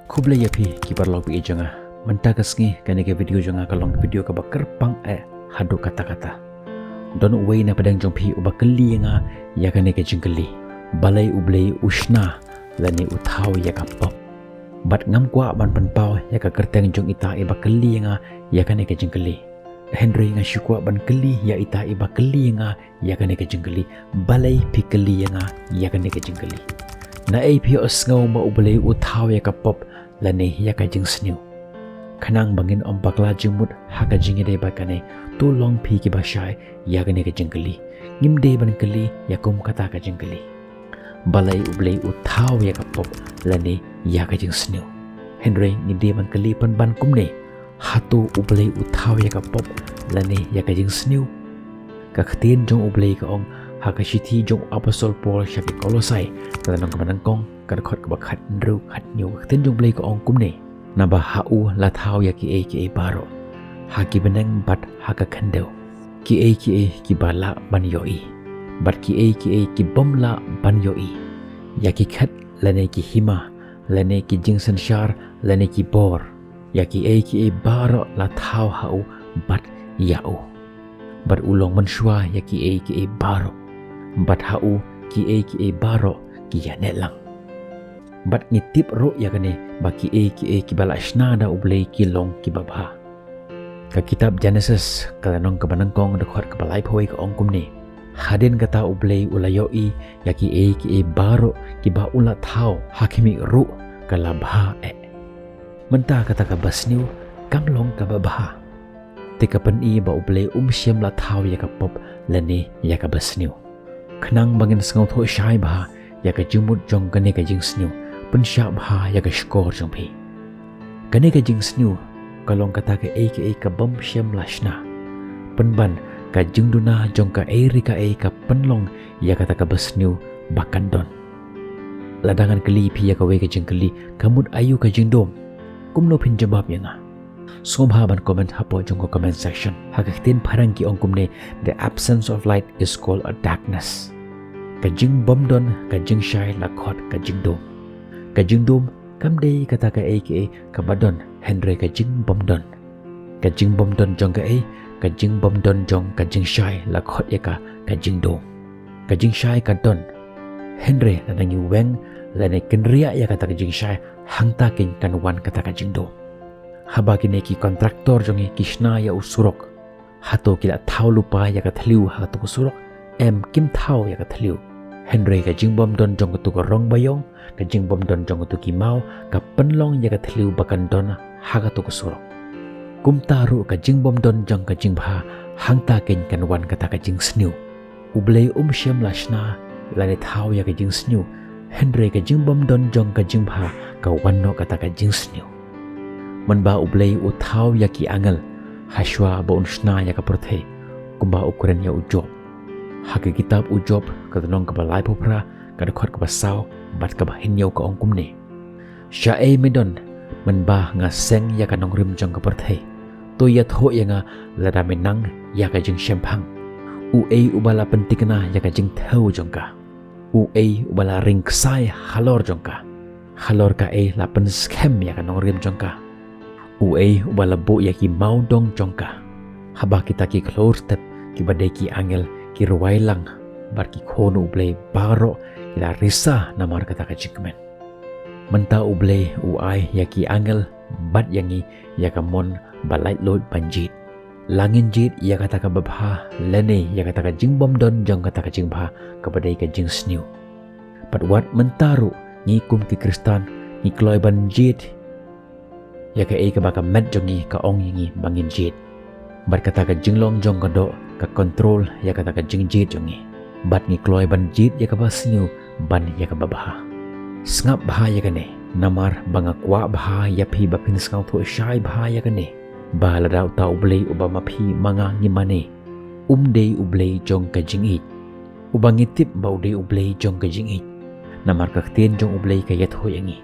Kublai yapi kibar log bi janga menta kasngi kane ke video janga kalong video ka bakar pang hadu kata-kata don wei na padang jongpi ubakali nga ya kane ke jingkali balai ublei ushna lani uthau ya ka pop bat ngam kwa ban panpau ya ka kerteng jong ita ibakali nga ya kane ke jingkali Henry nga shukwa ban kali ya ita ibakali nga ya kane ke jingkali balai pikali nga ya kane ke jingkali na AP osngaw maublay uthau ya ka pop lani ya ka jing sniu kanang bangin om bakla jingmut haka jingide bakane tu long pi ki bashai ya gane ka jingkali ngimde ban kali ya kum kata ka jingkali balai ublay uthau ya ka pop lani ya ka jing sniu Henry ngide ban kali ban kumne hatu ublay uthau ya ka pop lani ya ka jing sniu ka khatin jong ublay ka ong hakashiti jong apostol Paul syaki kolosai tanang kamanangkong kadkhot kabakhat ndru khat nyu khatin jong blay ka ong kumne naba hau la thau ya ki e baro haki beneng bat haka khandeu ki e bala ban yoi bat ki e ki bomla ban yoi ya ki khat lane ki hima lane ki jing sanshar lane ki bor ya ki e baro la thau hau bat yau bat ulong manshwa ya ki e baro bat hau ki e baro ki ya nelang bat ngitip ro ya kane ba ki e bala asnada ublay ki long ki babha ka kitab Genesis kalanong kabanangkong dekhot kabalai phoi ka ongkum ni hadin kata ublay ulayoi ya ki e baro ki ba ula thau hakimi ru kalabha menta kata ka basniu kamlong ka babha tikapan i ba ublay syam la thau ya ka pop lani ya ka basniu khnang bangin sngau tho shai bha ya ka jumut jong kane ka jing sniu pensya bha ya ka skor jong phi kane ka jing sniu kalong kata ka ka bom syam lashna penban ka jingduna jong ka rika ka penlong ya kata ka basniu bakandon ladangan keli phi ya ka we ka jingkeli kamut ayu ka jingdom kumno phin jawab ya nga Sobha ban comment hapo jong ko comment section hakatin parang ki ong kumne the absence of light is called a darkness kajing bomdon kajing shai lakhot kajing dom kamde kata ka kabadon Henry kajing bomdon jong ka kajing bomdon jong kajing shai lakhot ya kajing dom kajing shai kadon Henry nanangi weng lane kenria ya kata kajing shai hangta king kanwan kata kajing dom haba kine ki kontraktor jongi kishna ya usurok hato kila thau lupa ya ka thliu hato usurok kim thau ya ka thliu Henry ka jingbom don jong tu ko rong bayong ka jingbom don jong tu ki mau ka penlong ya ka thliu bakan don ha ka tu usurok kum taru ka jingbom don jong ka jingba hangta ken kanwan kata ka jing sniu ublay syam lashna lani thau ya ka jing sniu Henry ka jingbom don jong ka jingba ka wanno kata ka jing sniu manba ublay uthau ya ki angel hashwa ba unshna ya ka prothe kumba ukuran ya ujob hake kitab ujob katanong ka balai popra ka dekhot ka basaw bat ka bahinyaw ka ongkum ne sha medon manba nga seng ya ka nongrim jong ka prothe to ya tho ya nga lada menang ya ka jing shempang ubala pentikna ya ka jing thau jong ka ubala ringsai halor jong ka halor ka la pen scam ya ka nongrim jong ka ubala bo ya ki mau dong jongka haba kita ki close step ki badai ki angel ki ruwailang bar ki khono ublay baro ila risa namar kata ka jikmen menta ublay ya ki angel bat yangi ya ka mon balai load banjit langin jit ya kata ka babha lene ya kata ka jingbom don jong kata ka jingba ka badai ka jing sniu but what mentaru ni kum ki kristan ni kloy banjit ya ka baka med jongi ka ong yingi bangin jit bat kata ka jinglong jong ka do ka control ya kata ka jingjit jongi bat ni kloy ban jit ya ka basniu ban ya ka babha sngap bha ya ka ne namar banga kwa bha ya phi bapin skau tho shai bha ya ka ne ba la dau ta ublay ubama phi manga ngimane dei ublay jong ka jingit ubangitip ba dei ublay jong ka jingit namar ka ktin jong ublay ka yat ho yangi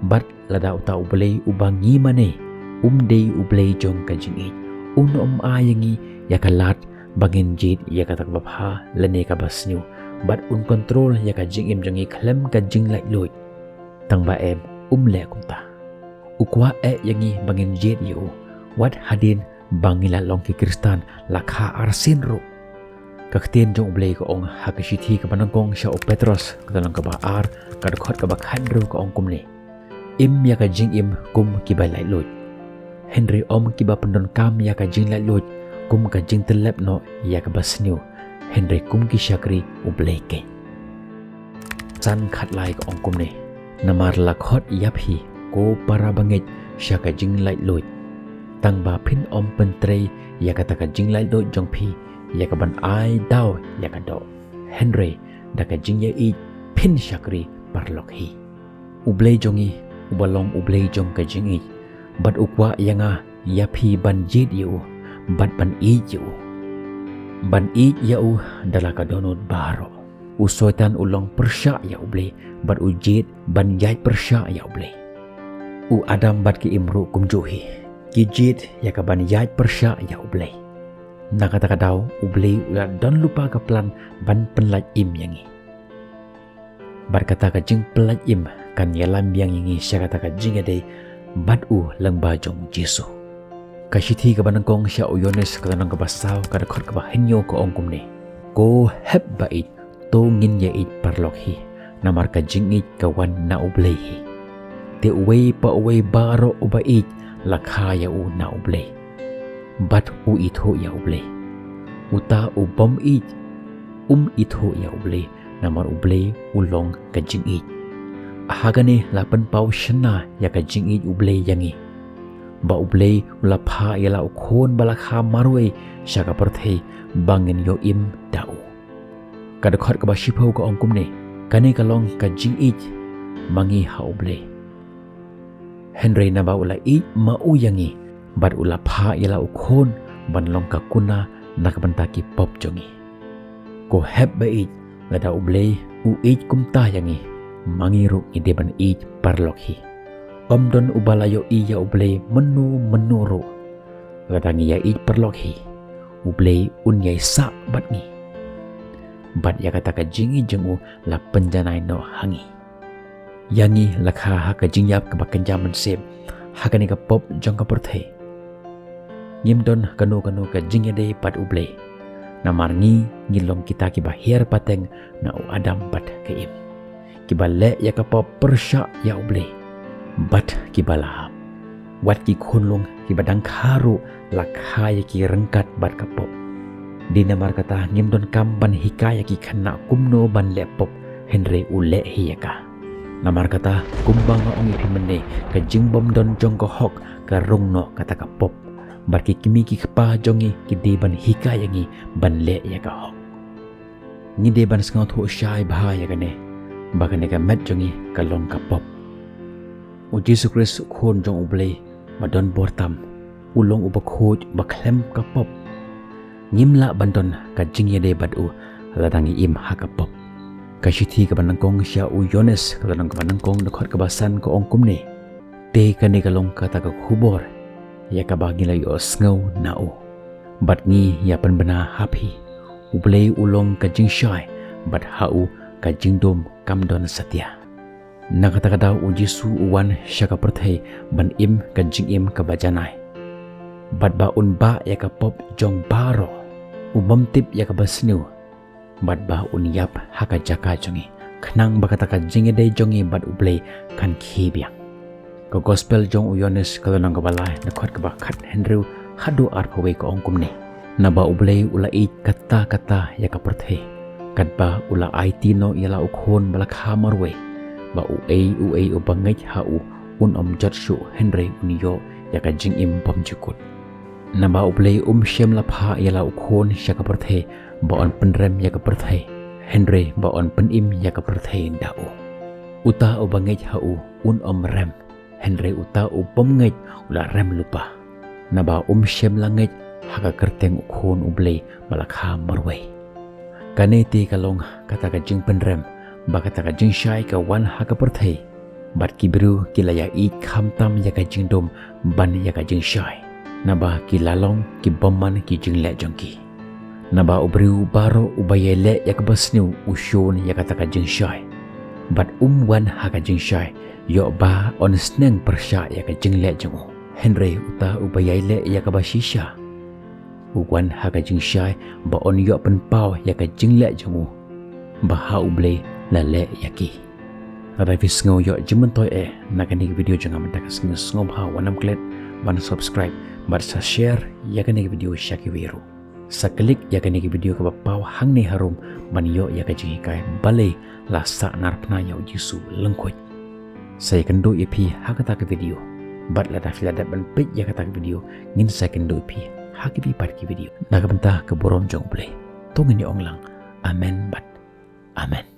bat lada uta ublay ubangi mane dei ublay jong ka jingit ayangi ya kalat bangin jit ya katak babha lane ka basniu bat control ya ka jing im jangi klem ka jing lai loy tang ba em le kumta ukwa yangi bangin jet yu wat hadin bangila long ki kristan lakha arsin ru kakhtien jong ublei ko ong hakashiti ka banangkong sya o Petros kadalang ka ba ar kadkhot ka ba khandru ko ong kumni im ya ka jing im kum ki ba lai lut Henry om ki ba pendon kam ya ka jing lai lut kum ka jing telep no ya ka basniu Henry kum ki syakri ublei ke san khat lai ko ong kumni namar lakhot yaphi ko para bangit sya ka jing lai lut tang ba phin om pentrei ya kata ka jing lai lut jong phi ya ka ban ai dau ya ka do Henry da ka jing ya i phin syakri parlok hi ublei jongi ubalong ublei jong ka jing i bat ukwa yanga yaphi ban jid yu bat ban i yu ban i ya u dalaka donut baro usoitan ulong persya ya ublei bat ujid ban yai persya ya ublei u adam bat ki imru kumjuhi ki jid ya ka ban yai persya ya ublei nakata daw ublei uya don lupa ka plan ban penlaj im yangi berkata ka jing pelaj im kan yalam yang yangi sya kata ka jing ade bat u lang ba jong Jesu kashiti ka banangkong sya u Yones ka tanang ka basaw ka dakhot ka ba henyo ko ongkum ni ko heb bait to ngin ya it parlok hi namar ka jing it kawan na ublei hi te uwei pa uwei baro ubait lakha ya u na ublei bat u itho ya ublei uta u bom it itho ya ublei namar ublei ulong ka jing it ahagane lapan pau shana ya ka jing it ublei yangi ba ublei ula pha yala ukhon balakha marwe shaka perthei bangin yo im dau kada khot ka ba shipho ka ongkum ne kane kalong ka jing it mangi ha ublei Henry na ba ula it ma u yangi bat ula pha yala ukhon ban long ka kuna nakabantaki pop jongi ko heb ba it lada ublei u it kumta yangi mangiru ide ban it parlok hi omdon ubalayo iya ublei menu menuru ladangi ya it parlok hi ublei unyai sa bat ni bat ya kata ka jingi jengu la penjanai no hangi yangi lakha ha ka jingyap ka bakanjaman sep hakani ka pop jong ka perthei Yimdon kanu ka jingede pat ublei namar ngilong kita ki bahir pateng na u adam bat ke im ki balle ya ka pop persya ya ublei bat ki balahap wat ki khunlung ki badang kharu lakha ya ki rengkat bat ka pop di namar kata ngimdon kam ban hikaya ki khanna kumno ban le pop Henry ule hiyaka namar kata kumbang ong ipimene ka jingbom don jong ko hok ka rungno kata ka pop barki kimi ki kpa jongi ki de ban hikayangi ban le ya ka hok ni de ban sngaw tho shai bha ya ka ne bakane ka met jongi ka long ka pop u Jesus Christ khon jong ublei madon bortam ulong ubakhoj bakhlem ka pop ngimla bandon ka jingye de badu ladangi im ha ka pop kashiti ka banangkong sya u Yones ka ladang ka banangkong dakhot ka basan ko ongkum ne te ka ne ka long ka ta ka khubor ya ka bagila yo sngaw na u bat ngi ya pan bana happy ublei ulong ka jing shai bat hau ka jing dom kam don satya nakata ka daw u Jesu uwan syaka perthei ban im ka jing im ka bajanai bat ba un ba ya ka pop jong baro ubam tip ya ka basniu bat ba un yap ha ka jaka jongi khnang bakata ka jing dei jongi bat ublei kan khibyang ko gospel jong u Yones kalau nang kabalai nakhot ka ba khat Henry hadu ar phawe ko ongkum ne na ba ublei ula i kata ya ka perthei kat ba ula IT no yala ukhon balakha marwe ba u bangai ha u un om jot shu Henry uniyo ya ka jing im pam jukut na ba ublei shem la pha yala ukhon sya ka perthei ba on penrem ya ka perthei Henry ba on pen im ya ka perthei da u uta u bangai ha u un om rem Henry uta upom ngej ula rem lupa naba shem langej haka kerteng ukhon ublei balakha marwei kaneti kalong kata ka jing penrem ba kata ka jing shai ka wan haka perthei bat kibru kilaya i khamtam ya ka jing dom ban ya ka jing shai naba kilalong ki bomman ki jing le jongki naba ubru baro ubayele ya ka basnu ushon ya kata ka jing shai bat wan haka jing shai Yok ba on sneng persya ya ka jingle jengu. Henry uta ubayai le ya ka bashisha. Uwan ha ka jing syai ba on yok pen pau ya ka jingle jengu. Ba ha uble la le ya ki. Ada visngo yok jimen toy nak ni video jangan mendakas ngom ha wanam klet ban subscribe ban share ya ka ni video syaki wiru. Saklik ya ka ni video ka pau hang ni harum ban yok ya ka jing kai balai la sa nar pna ya jisu lengkoi. Saya kendo ipi ha ka ta ka video. Bat la dafila dat ban pej ya ka ta ka video ngin saya kendo ipi ha ki bi pat ki video. Nak bentah ke borom jong play. Tongin ni onglang. Amen bat. Amen.